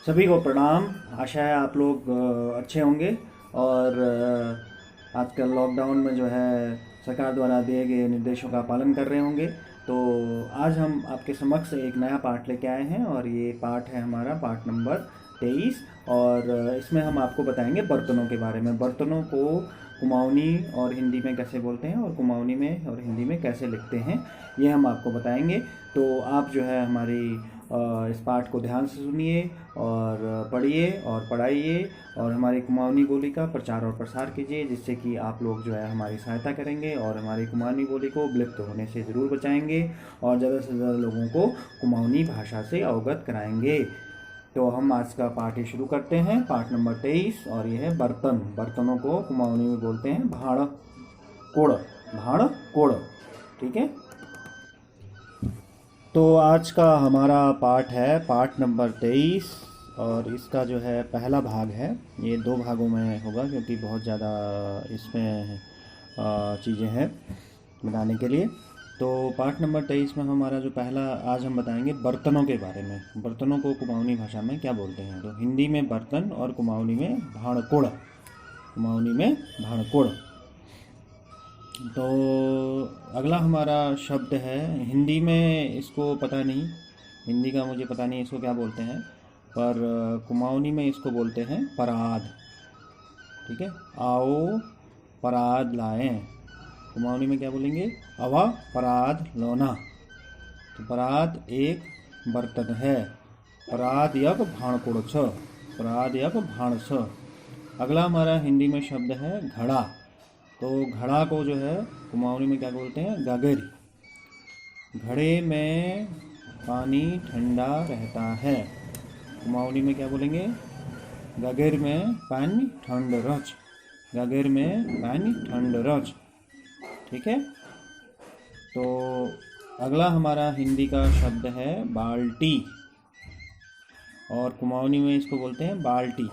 सभी को प्रणाम। आशा है आप लोग अच्छे होंगे और आजकल लॉकडाउन में जो है सरकार द्वारा दिए गए निर्देशों का पालन कर रहे होंगे। तो आज हम आपके समक्ष एक नया पाठ लेके आए हैं और ये पाठ है हमारा पाठ नंबर 23। और इसमें हम आपको बताएंगे बर्तनों के बारे में। बर्तनों को कुमाऊनी और हिंदी में कैसे बोलते हैं और कुमाऊनी में और हिंदी में कैसे लिखते हैं, ये हम आपको बताएंगे। तो आप जो है हमारी इस पाठ को ध्यान से सुनिए और पढ़िए और पढ़ाइए और हमारी कुमाऊनी बोली का प्रचार और प्रसार कीजिए, जिससे कि आप लोग जो है हमारी सहायता करेंगे और हमारी कुमाऊनी बोली को विलुप्त होने से ज़रूर बचाएंगे और ज़्यादा से ज़्यादा लोगों को कुमाऊनी भाषा से अवगत कराएंगे। तो हम आज का पाठ ही शुरू करते हैं, पाठ नंबर 23, और यह है बर्तन। बर्तनों को कुमाऊनी में बोलते हैं भाड़ कोड़। भाड़ कोड़, ठीक है। तो आज का हमारा पाठ है पाठ नंबर 23 और इसका जो है पहला भाग है। ये 2 भागों में होगा क्योंकि बहुत ज़्यादा इसमें चीज़ें हैं बनाने के लिए। तो पाठ नंबर 23 में हमारा जो पहला आज हम बताएंगे बर्तनों के बारे में। बर्तनों को कुमाऊनी भाषा में क्या बोलते हैं? तो हिंदी में बर्तन और कुमाऊनी में भाणकोड़। कुमाऊनी में भाणकोड़। तो अगला हमारा शब्द है, हिंदी में इसको पता नहीं, हिंदी का मुझे पता नहीं इसको क्या बोलते हैं, पर कुमाऊनी में इसको बोलते हैं पराद, ठीक है। आओ पराद लाएं। कुमाऊनी में क्या बोलेंगे? अवा पराद लोना। तो पराद एक बर्तन है। पराद यक भाणकोड़ छ। पराद यक भाण छ। अगला हमारा हिंदी में शब्द है घड़ा। तो घड़ा को जो है कुमाऊनी में क्या बोलते हैं? गागरी। घड़े में पानी ठंडा रहता है। कुमाऊनी में क्या बोलेंगे? गागेर में पानी ठंड रच। गागेर में पानी ठंड रच, ठीक है। तो अगला हमारा हिंदी का शब्द है बाल्टी और कुमाऊनी में इसको बोलते हैं बाल्टी।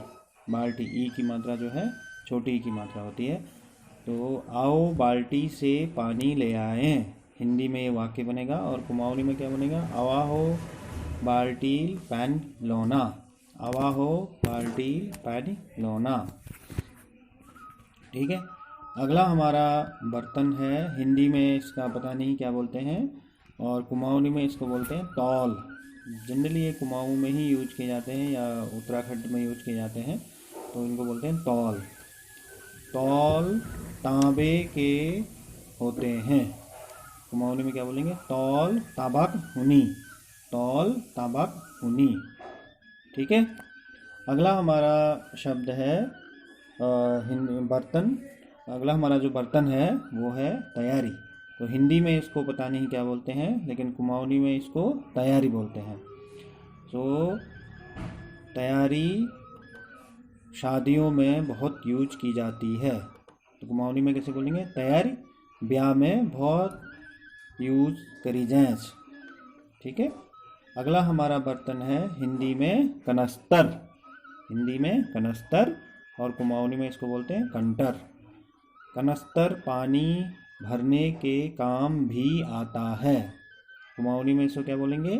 बाल्टी ई की मात्रा जो है छोटी ई की मात्रा होती है। तो आओ बाल्टी से पानी ले आए, हिंदी में ये वाक्य बनेगा। और कुमाऊनी में क्या बनेगा? आवा हो बाल्टी पानी लोना। आवा हो बाल्टी पानी लोना, ठीक है। अगला हमारा बर्तन है, हिंदी में इसका पता नहीं क्या बोलते हैं और कुमाऊनी में इसको बोलते हैं तौल। जनरली ये कुमाऊँ में ही यूज किए जाते हैं या उत्तराखंड में यूज किए जाते हैं, तो इनको बोलते हैं तौल। तौल तांबे के होते हैं। कुमाऊनी में क्या बोलेंगे? तौल ताबाक हुनी। तौल ताबाक हुनी, ठीक है। अगला हमारा शब्द है बर्तन। अगला हमारा जो बर्तन है वो है तैयारी। तो हिंदी में इसको पता नहीं क्या बोलते हैं, लेकिन कुमाऊनी में इसको तैयारी बोलते हैं। तो तैयारी शादियों में बहुत यूज की जाती है। तो कुमाऊनी में कैसे बोलेंगे? तैयारी ब्याह में बहुत यूज करी जाए, ठीक है। अगला हमारा बर्तन है हिंदी में कनस्तर। हिंदी में कनस्तर और कुमाऊनी में इसको बोलते हैं कंटर। कनस्तर पानी भरने के काम भी आता है। कुमाऊनी में इसको क्या बोलेंगे?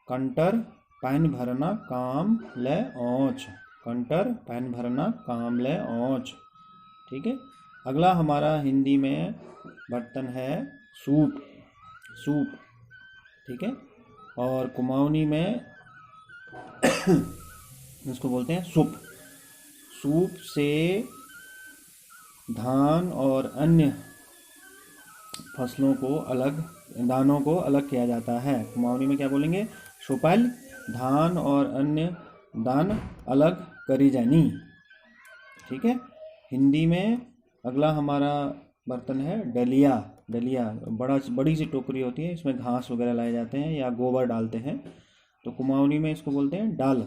कंटर पानी भरना काम ले ओंच। कंटर पानी भरना काम ले ओंच, ठीक है। अगला हमारा हिंदी में बर्तन है सूप। सूप, ठीक है। और कुमाऊनी में इसको बोलते हैं सूप। सूप से धान और अन्य फसलों को अलग, दानों को अलग किया जाता है। कुमाऊनी में क्या बोलेंगे? सुपाल धान और अन्य दान अलग करी जानी, ठीक है। हिंदी में अगला हमारा बर्तन है डलिया। डलिया बड़ी सी टोकरी होती है, इसमें घास वगैरह लाए जाते हैं या गोबर डालते हैं। तो कुमाऊनी में इसको बोलते हैं डाल।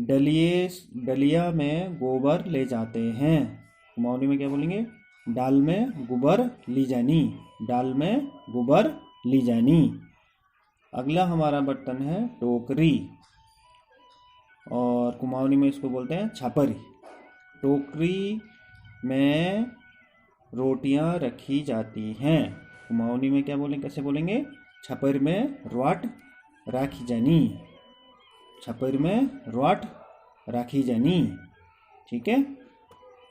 डलिया में गोबर ले जाते हैं। कुमाऊनी में क्या बोलेंगे? डाल में गोबर ली जानी। डाल में गोबर ली जानी। अगला हमारा बर्तन है टोकरी और कुमाऊनी में इसको बोलते हैं छापरी। टोकरी में रोटियां रखी जाती हैं। कुमाऊनी में क्या बोलेंगे? कैसे बोलेंगे? छपर में रोट राखी जानी, छपर में रॉट राखी जानी। ठीक है,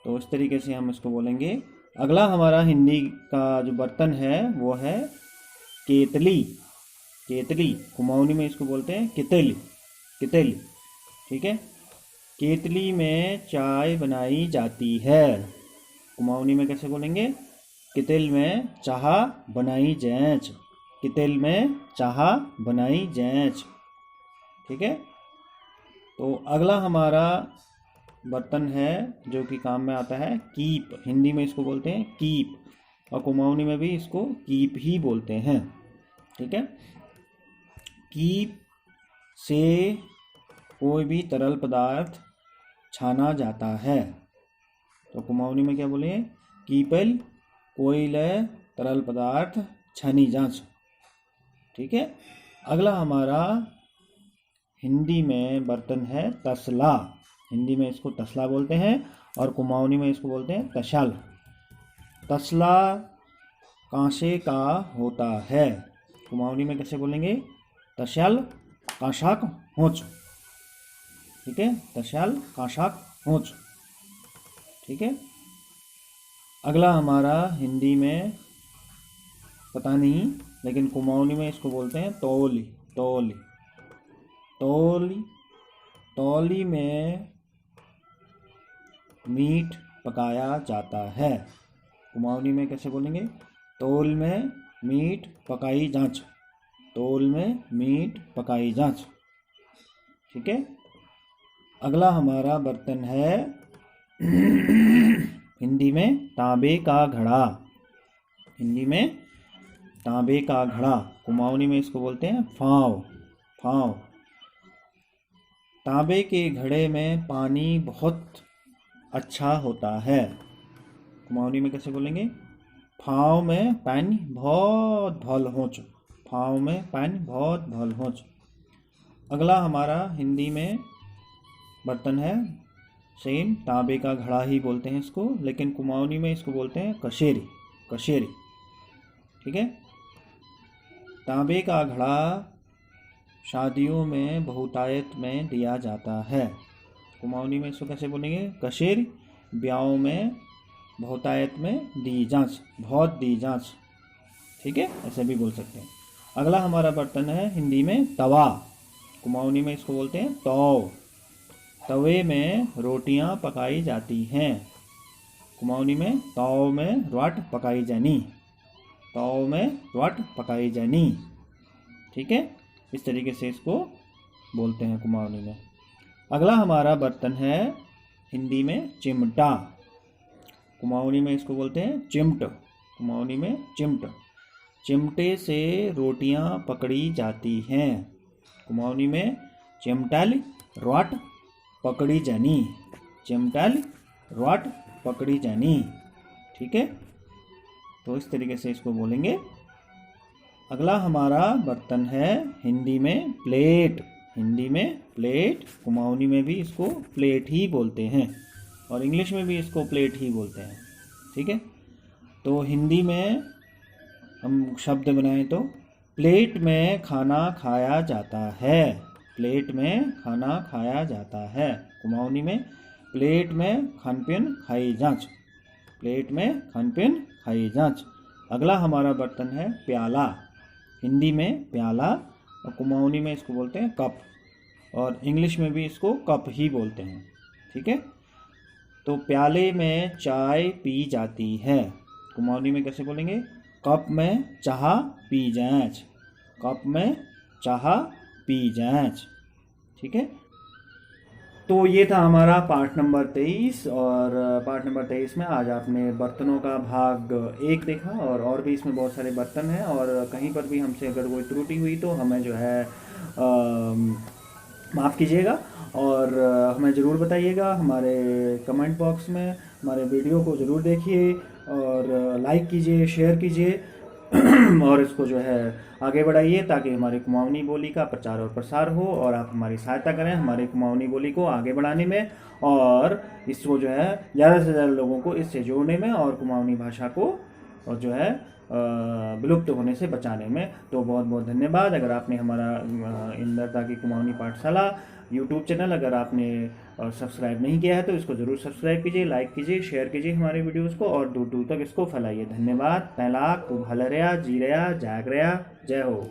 तो इस तरीके से हम इसको बोलेंगे। अगला हमारा हिंदी का जो बर्तन है वो है केतली। केतली कुमाऊनी में इसको बोलते हैं कितल, कितल। ठीक है, केतली में चाय बनाई जाती है। कुमाऊनी में कैसे बोलेंगे? कितल में चाह बनाई जैच, कितल में चाह बनाई जैच। ठीक है, तो अगला हमारा बर्तन है जो कि काम में आता है कीप। हिंदी में इसको बोलते हैं कीप, और कुमाऊनी में भी इसको कीप ही बोलते हैं। ठीक है, कीप से कोई भी तरल पदार्थ छाना जाता है। तो कुमाऊनी में क्या बोले? कीपल कोयले तरल पदार्थ छानी जांच। ठीक है, अगला हमारा हिंदी में बर्तन है तसला। हिंदी में इसको तसला बोलते हैं और कुमाऊनी में इसको बोलते हैं तशल। तसला कांसे का होता है। कुमाऊनी में कैसे बोलेंगे? तशल कांसाक होच। ठीक है, तशल कांसाक होच। ठीक है, अगला हमारा हिंदी में पता नहीं, लेकिन कुमाऊनी में इसको बोलते हैं तौली। तौली, तौली, तौली में मीट पकाया जाता है। कुमाऊनी में कैसे बोलेंगे? तौल में मीट पकाई जांच, तौल में मीट पकाई जांच। ठीक है, अगला हमारा बर्तन है हिंदी में तांबे का घड़ा। हिंदी में तांबे का घड़ा, कुमाऊनी में इसको बोलते हैं फांव। फांव, तांबे के घड़े में पानी बहुत अच्छा होता है। कुमाऊनी में कैसे बोलेंगे? फांव में पानी बहुत भल होच, फांव में पानी बहुत भल होच। अगला हमारा हिंदी में बर्तन है सेम तांबे का घड़ा ही बोलते हैं इसको, लेकिन कुमाऊनी में इसको बोलते हैं कशेरी। कशेरी। ठीक है, तांबे का घड़ा शादियों में बहुतायत में दिया जाता है। कुमाऊनी में इसको कैसे बोलेंगे? कशेरी। ब्याहों में बहुतायत में दी जांच, बहुत दी जांच। ठीक है, ऐसे भी बोल सकते हैं। अगला हमारा बर्तन है हिंदी में तवा। कुमाऊनी में इसको बोलते हैं तौ। तवे में रोटियां पकाई जाती हैं। कुमाऊनी में तौ में रॉट पकाई जानी, तौ में रॉट पकाई जानी। ठीक है, इस तरीके से इसको बोलते हैं कुमाऊनी में। अगला हमारा बर्तन है हिंदी में चिमटा। कुमाऊनी में इसको बोलते हैं चिमट। कुमाऊनी में चिमट। चिमटे से रोटियां पकड़ी जाती हैं। कुमाऊनी में चिमटाल रॉट पकड़ी जानी, चिमटाल रॉट पकड़ी जानी। ठीक है, तो इस तरीके से इसको बोलेंगे। अगला हमारा बर्तन है हिंदी में प्लेट। हिंदी में प्लेट, कुमाऊनी में भी इसको प्लेट ही बोलते हैं और इंग्लिश में भी इसको प्लेट ही बोलते हैं। ठीक है, तो हिंदी में हम शब्द बनाएं तो प्लेट में खाना खाया जाता है। प्लेट में खाना खाया जाता है। कुमाऊनी में प्लेट में खानपीन खाई जांच, प्लेट में खानपीन खाई जांच। अगला हमारा बर्तन है प्याला। हिंदी में प्याला और कुमाऊनी में इसको बोलते हैं कप, और इंग्लिश में भी इसको कप ही बोलते हैं। ठीक है, तो प्याले में चाय पी जाती है। कुमाऊनी में कैसे बोलेंगे? कप में चाह पी जांच, कप में चाह पी जांच। ठीक है, तो ये था हमारा पार्ट नंबर 23, और पार्ट नंबर 23 में आज आपने बर्तनों का भाग 1 देखा, और भी इसमें बहुत सारे बर्तन हैं, और कहीं पर भी हमसे अगर कोई त्रुटि हुई तो हमें जो है माफ़ कीजिएगा, और हमें ज़रूर बताइएगा हमारे कमेंट बॉक्स में। हमारे वीडियो को ज़रूर देखिए और लाइक कीजिए, शेयर कीजिए और इसको जो है आगे बढ़ाइए, ताकि हमारी कुमाऊनी बोली का प्रचार और प्रसार हो, और आप हमारी सहायता करें हमारी कुमाऊनी बोली को आगे बढ़ाने में, और इसको जो है ज़्यादा से ज़्यादा लोगों को इससे जोड़ने में, और कुमाऊनी भाषा को और जो है विलुप्त होने से बचाने में। तो बहुत बहुत धन्यवाद। अगर आपने हमारा इंदरता की कुमाऊनी पाठशाला यूट्यूब चैनल अगर आपने सब्सक्राइब नहीं किया है तो इसको ज़रूर सब्सक्राइब कीजिए, लाइक कीजिए, शेयर कीजिए हमारे वीडियोस को और दूर दूर तक इसको फैलाइए। धन्यवाद। पैलाक तू भल रहा, जी रहा, जाग रहा। जय हो।